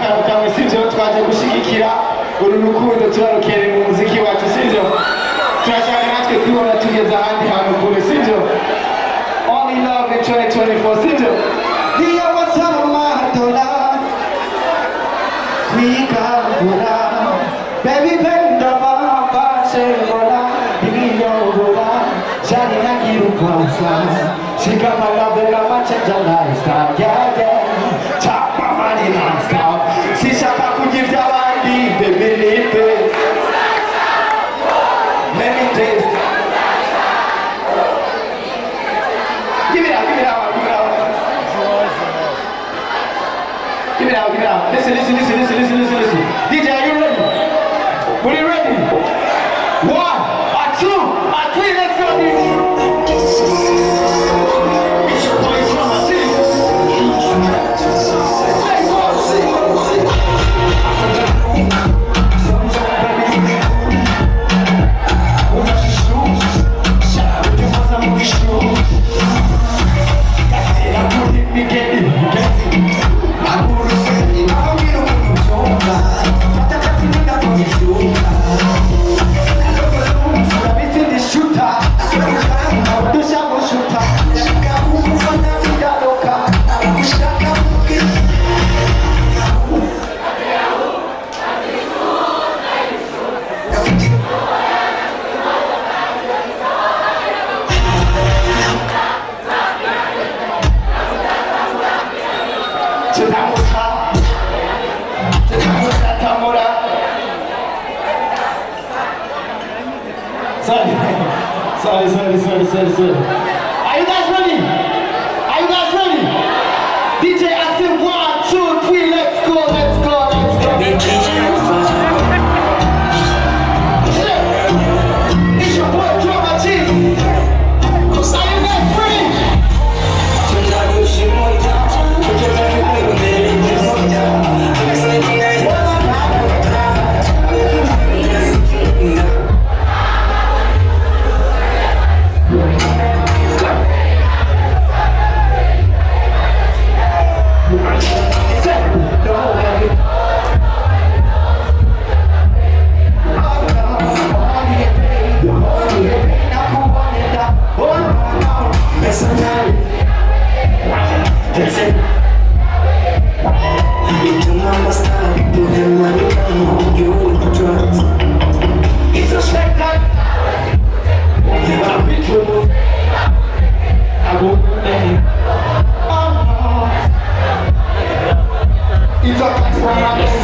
akantu kamwe sivyo twaje gushigikira uru rukundo turarukereye mu muziki wacu sivyo turashaka natwe kwibona tugeze ahandi hantu kure sivyo all in love in 2024 sivyo niyo wasaba madola kwigabura baby benda baba shegola niyobora shani nagirukwasa shika my love and I'ma change your lifestyle yeah yeah chop my money non-stop sishaka kujivya abandi baby nipe let me taste give it out give it out give it out give it out give it out listen listen listen listen listen listen listen DJ are you ready are you ready 1 or 2 or 3 let's go DJ Sorry. Are you guys ready? Are you guys ready? DJ, I said 1, 2, 3, let's go, let's go, let's go. It's your boy, Drama G. Are you guys ready? It's a